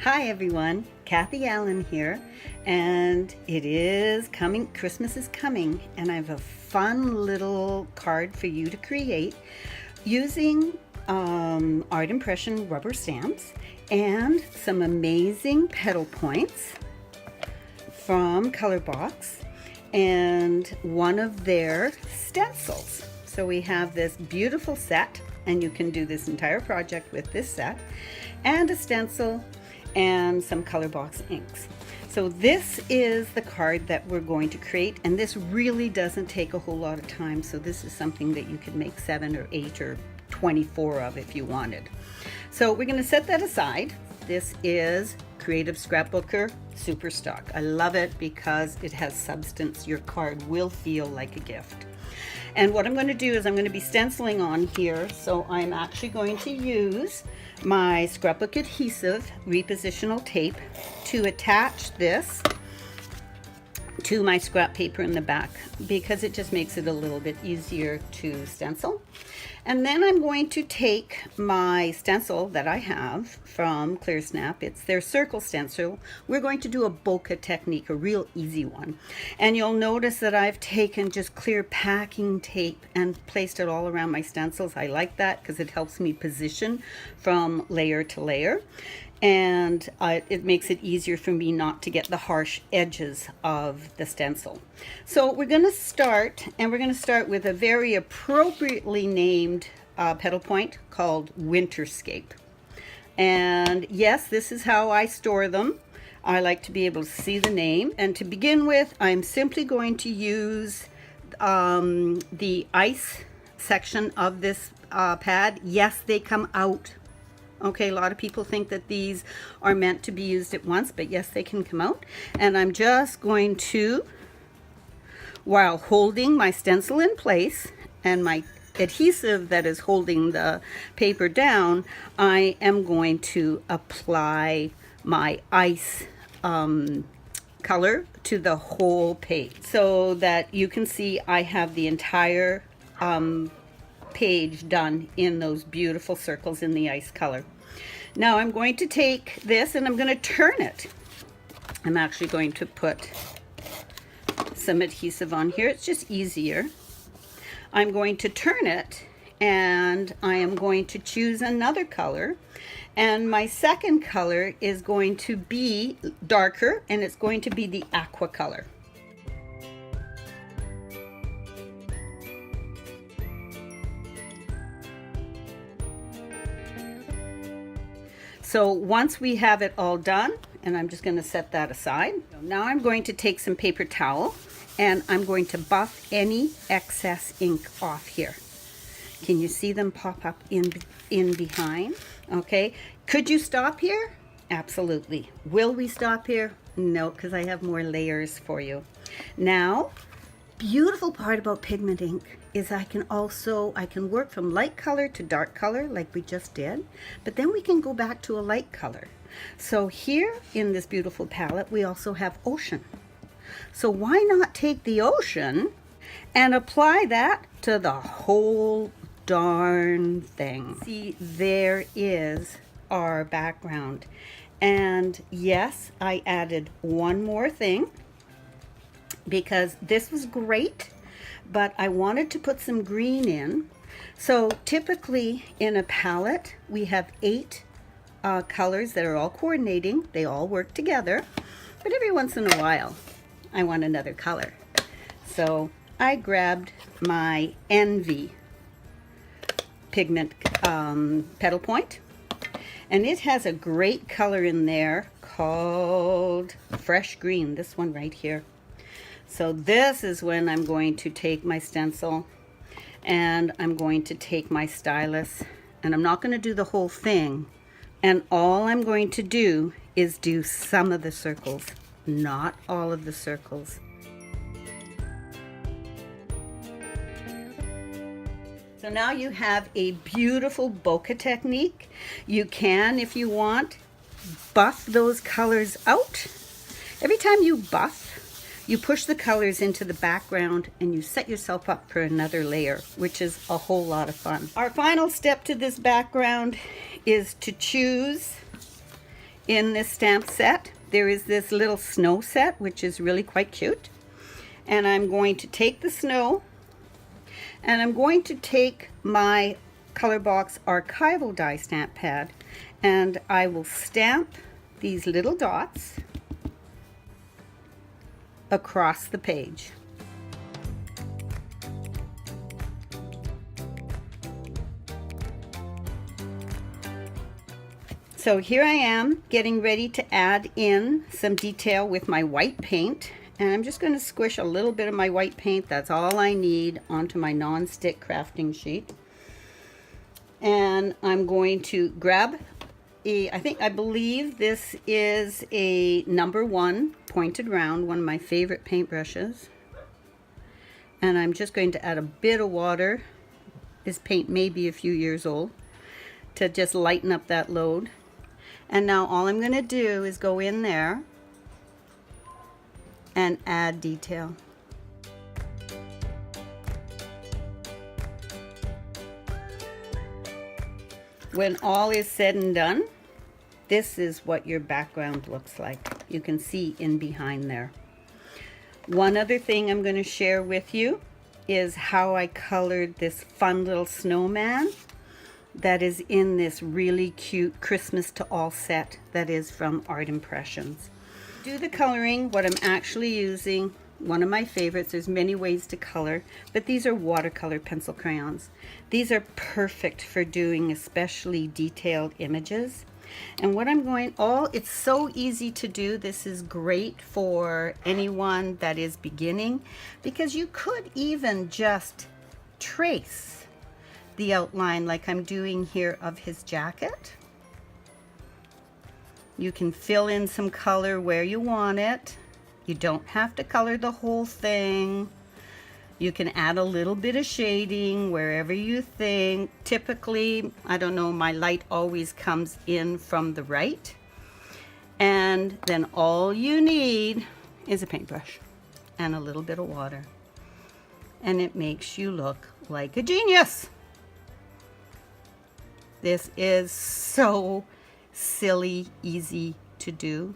Hi everyone, Cathie Allan here, and it is coming, Christmas is coming, and I have a fun little card for you to create using art impression rubber stamps and some amazing petal points from ColorBox and one of their stencils. So we have this beautiful set, and you can do this entire project with this set, and a stencil and some ColorBox inks. So this is the card that we're going to create, and this really doesn't take a whole lot of time, so this is something that you could make 7 or 8 or 24 of if you wanted. So we're going to set that aside. This is Creative Scrapbooker Superstock. I love it because it has substance. Your card will feel like a gift. And what I'm going to do is I'm going to be stenciling on here, so I'm actually going to use my Scrapbook Adhesive repositional tape to attach this to my scrap paper in the back, because it just makes it a little bit easier to stencil. And then I'm going to take my stencil that I have from Clearsnap. It's their circle stencil. We're going to do a bokeh technique, a real easy one. And you'll notice that I've taken just clear packing tape and placed it all around my stencils. I like that because it helps me position from layer to layer. And it makes it easier for me not to get the harsh edges of the stencil. So we're going to start, and we're going to start with a very appropriately named petal point called Winterscape. And yes, this is how I store them. I like to be able to see the name. And to begin with, I'm simply going to use the ice section of this pad. Yes, they come out. Okay, a lot of people think that these are meant to be used at once, but yes, they can come out. And I'm just going to, while holding my stencil in place and my adhesive that is holding the paper down, I am going to apply my ice color to the whole page so that you can see I have the entire page done in those beautiful circles in the ice color. Now I'm going to take this and I'm going to turn it. I'm actually going to put some adhesive on here. It's just easier. I'm going to turn it, and I am going to choose another color, and my second color is going to be darker, and it's going to be the aqua color. So once we have it all done, and I'm just going to set that aside. Now I'm going to take some paper towel, and I'm going to buff any excess ink off here. Can you see them pop up in behind? Okay. Could you stop here? Absolutely. Will we stop here? No, because I have more layers for you. Now, beautiful part about pigment ink is I can work from light color to dark color like we just did, but then we can go back to a light color. So here in this beautiful palette, we also have ocean. So why not take the ocean and apply that to the whole darn thing? See, there is our background. And yes, I added one more thing because this was great, but I wanted to put some green in. So typically in a palette, we have 8 colors that are all coordinating. They all work together, but every once in a while, I want another color. So I grabbed my Envy pigment petal point, and it has a great color in there called Fresh Green, this one right here. So this is when I'm going to take my stencil, and I'm going to take my stylus, and I'm not going to do the whole thing, and all I'm going to do is do some of the circles, not all of the circles. So now you have a beautiful bokeh technique. You can, if you want, buff those colors out. Every time you buff, you push the colors into the background and you set yourself up for another layer, which is a whole lot of fun. Our final step to this background is to choose in this stamp set. There is this little snow set, which is really quite cute. And I'm going to take the snow, and I'm going to take my ColorBox Archival die stamp pad, and I will stamp these little dots across the page. So here I am getting ready to add in some detail with my white paint, and I'm just going to squish a little bit of my white paint, that's all I need, onto my non-stick crafting sheet. And I'm going to grab I believe this is a number 1 pointed round, one of my favorite paintbrushes. And I'm just going to add a bit of water. This paint may be a few years old, to just lighten up that load. And now all I'm going to do is go in there and add detail. When all is said and done, this is what your background looks like. You can see in behind there. One other thing I'm going to share with you is how I colored this fun little snowman that is in this really cute Christmas to All set that is from Art Impressions. To do the coloring, what I'm actually using, one of my favorites, there's many ways to color, but these are watercolor pencil crayons. These are perfect for doing especially detailed images. And what I'm going, it's so easy to do. This is great for anyone that is beginning, because you could even just trace the outline like I'm doing here of his jacket. You can fill in some color where you want it. You don't have to color the whole thing. You can add a little bit of shading wherever you think. Typically, I don't know, my light always comes in from the right. And then all you need is a paintbrush and a little bit of water. And it makes you look like a genius. This is so silly easy to do.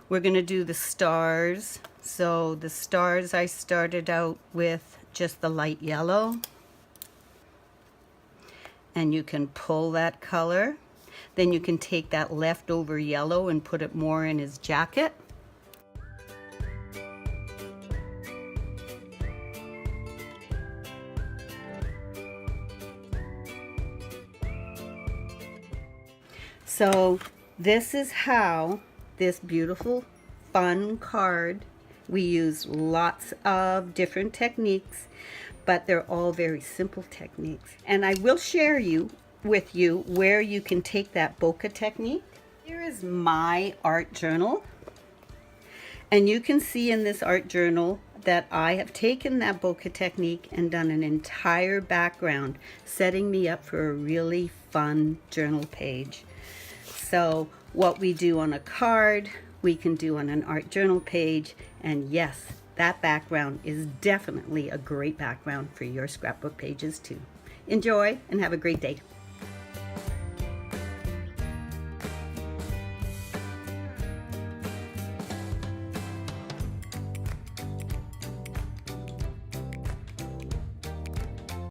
We're going to do the stars. So the stars, I started out with just the light yellow. And you can pull that color. Then you can take that leftover yellow and put it more in his jacket. So this is how this beautiful, fun card, we use lots of different techniques, but they're all very simple techniques. And I will share with you where you can take that bokeh technique. Here is my art journal. And you can see in this art journal that I have taken that bokeh technique and done an entire background, setting me up for a really fun journal page. So what we do on a card, we can do on an art journal page. And yes, that background is definitely a great background for your scrapbook pages too. Enjoy and have a great day.